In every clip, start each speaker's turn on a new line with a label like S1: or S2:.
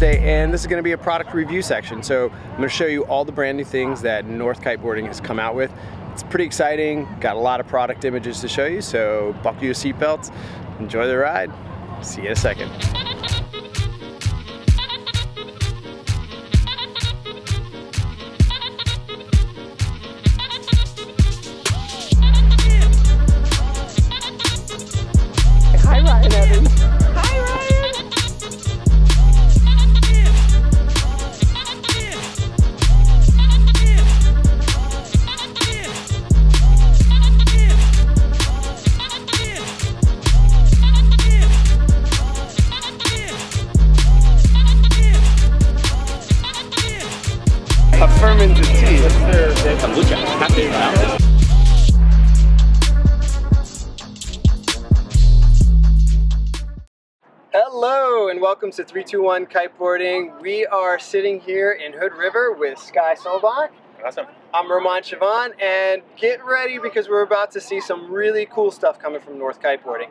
S1: Thursday, and this is going to be a product review section. So I'm going to show you all the brand new things that North Kiteboarding has come out with. It's pretty exciting, got a lot of product images to show you, so buckle your seatbelts, enjoy the ride. See you in a second. Hi Ryan Evans. Hi Ryan. Affirming the tea. Hello and welcome to 321 Kiteboarding. We are sitting here in Hood River with Sky Solbach.
S2: Awesome.
S1: I'm Roman Sivan, and get ready because we're about to see some really cool stuff coming from North Kiteboarding.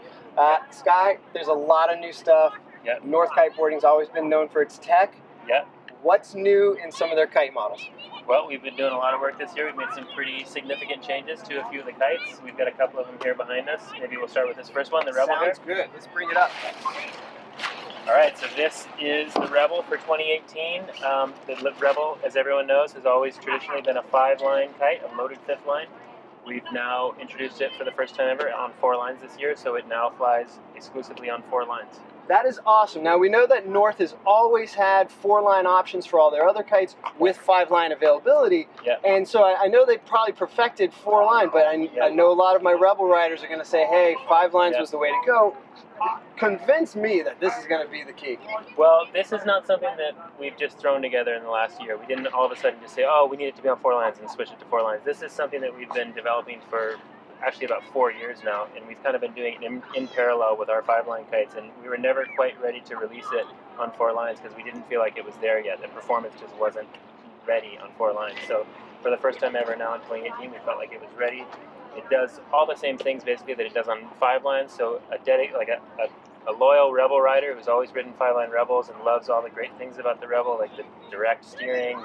S1: Sky, there's a lot of new stuff.
S2: Yep.
S1: North Kiteboarding's always been known for its tech.
S2: Yeah.
S1: What's new in some of their kite models?
S2: Well, we've been doing a lot of work this year. We've made some pretty significant changes to a few of the kites. We've got a couple of them here behind us. Maybe we'll start with this first one, the Rebel.
S1: Sounds good. Let's bring it up.
S2: All right, so this is the Rebel for 2018. The Rebel, as everyone knows, has always traditionally been a 5-line kite, a loaded 5th line. We've now introduced it for the first time ever on 4 lines this year, so it now flies exclusively on 4 lines.
S1: That is awesome. Now we know that North has always had 4-line options for all their other kites with 5-line availability.
S2: Yeah.
S1: And so I know they probably perfected 4-line, but I know a lot of my Rebel riders are going to say, hey, 5 lines was the way to go. Convince me that this is going to be the key.
S2: Well, this is not something that we've just thrown together in the last year. We didn't all of a sudden just say, oh, we need it to be on 4 lines and switch it to 4 lines. This is something that we've been developing for actually about 4 years now, and we've kind of been doing it in parallel with our 5-line kites, and we were never quite ready to release it on 4 lines because we didn't feel like it was there yet. The performance just wasn't ready on 4 lines. So for the first time ever now in 2018, we felt like it was ready. It does all the same things basically that it does on 5 lines, so a loyal Rebel rider who's always ridden 5-line Rebels and loves all the great things about the Rebel, like the direct steering,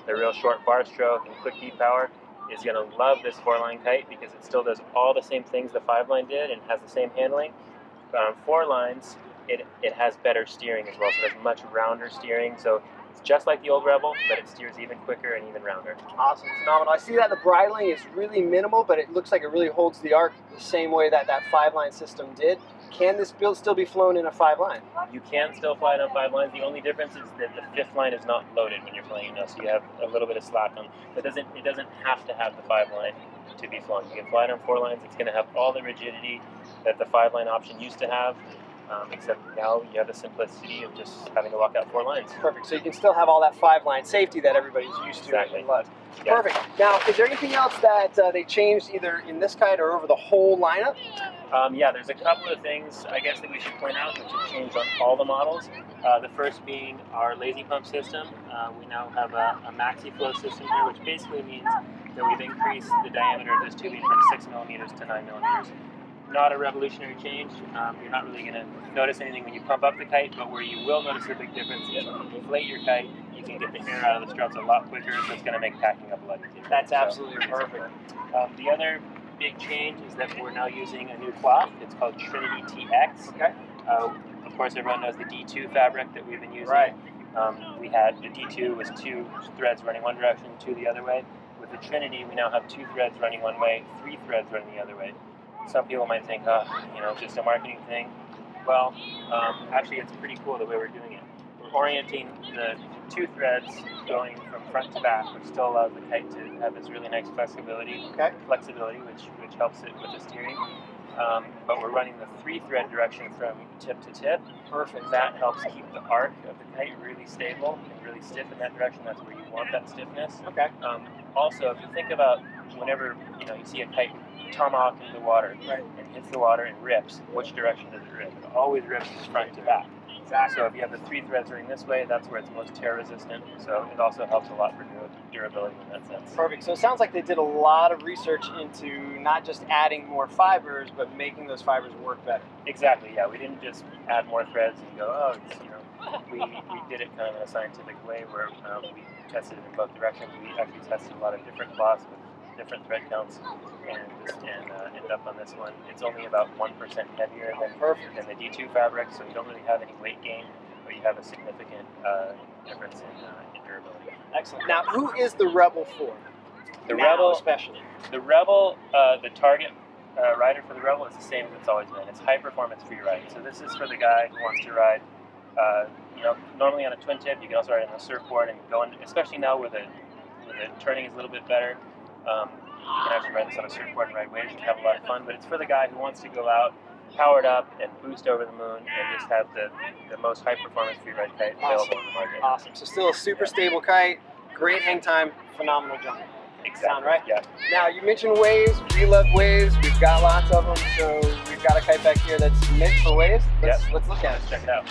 S2: the real short bar stroke, and quick beat power, is going to love this 4-line kite because it still does all the same things the 5-line did and has the same handling. But on 4 lines, it has better steering as well, so it has much rounder steering. So it's just like the old Rebel, but it steers even quicker and even rounder.
S1: Awesome, phenomenal. I see that the bridling is really minimal, but it looks like it really holds the arc the same way that that 5-line system did. Can this build still be flown in a 5-line?
S2: You can still fly it on 5 lines. The only difference is that the 5th line is not loaded when you're flying it, so you have a little bit of slack on. It doesn't have to have the 5-line to be flown. You can fly it on 4 lines. It's going to have all the rigidity that the 5-line option used to have, except now you have the simplicity of just having to lock out 4 lines.
S1: Perfect. So you can still have all that 5-line safety that everybody's used to and loves. Yeah. Perfect. Now, is there anything else that they changed either in this kite or over the whole lineup?
S2: Yeah, there's a couple of things, I guess, that we should point out which have changed on all the models. The first being our lazy pump system. We now have a maxi flow system here, which basically means that we've increased the diameter of this tubing from 6 millimeters to 9 millimeters. Not a revolutionary change. You're not really going to notice anything when you pump up the kite, but where you will notice a big difference is when you inflate your kite, you can get the air out of the struts a lot quicker, so it's going to make packing up a lot easier.
S1: That's absolutely perfect.
S2: The other big change is that we're now using a new cloth. It's called Trinity TX.
S1: Okay.
S2: Of course, everyone knows the D2 fabric that we've been using.
S1: Right.
S2: We had the D2 was 2 threads running one direction, 2 the other way. With the Trinity, we now have 2 threads running one way, 3 threads running the other way. Some people might think, oh, you know, just a marketing thing. Well, actually, it's pretty cool the way we're doing it. We're orienting the 2 threads going from front to back, which still allows the kite to have this really nice flexibility, which helps it with the steering. But we're running the 3-thread direction from tip to tip.
S1: Perfect.
S2: That helps keep the arc of the kite really stable and really stiff in that direction. That's where you want that stiffness.
S1: Okay.
S2: Also, if you think about whenever you see a kite tomahawk into the water and hits the water and rips, which direction does it rip? It always rips front to back. Exactly. So if you have the 3 threads running this way, that's where it's most tear resistant. So it also helps a lot for durability in that sense.
S1: Perfect. So it sounds like they did a lot of research into not just adding more fibers, but making those fibers work better.
S2: Exactly. Yeah. We didn't just add more threads and go, oh, it's we did it kind of in a scientific way where we tested it in both directions. We actually tested a lot of different cloths with different thread counts and ended up on this one. It's only about 1% heavier than the D2 fabric, so you don't really have any weight gain, but you have a significant difference in durability.
S3: Excellent. Now, who is the Rebel for?
S2: The
S3: now,
S2: Rebel,
S3: especially.
S2: The Rebel, the target rider for the Rebel is the same as it's always been. It's high performance free riding. So this is for the guy who wants to ride, normally on a twin tip. You can also ride on a surfboard and go in, especially now where the turning is a little bit better. You can actually ride this on a surfboard and ride waves and have a lot of fun. But it's for the guy who wants to go out, powered up, and boost over the moon, and just have the most high performance free ride kite available in the market.
S3: Awesome. So still a super stable kite, great hang time, phenomenal jump.
S2: Exactly.
S3: Sound right?
S2: Yeah.
S3: Now, you mentioned waves. We love waves. We've got lots of them. So we've got a kite back here that's meant for waves. Let's look at it.
S2: Let's check it out.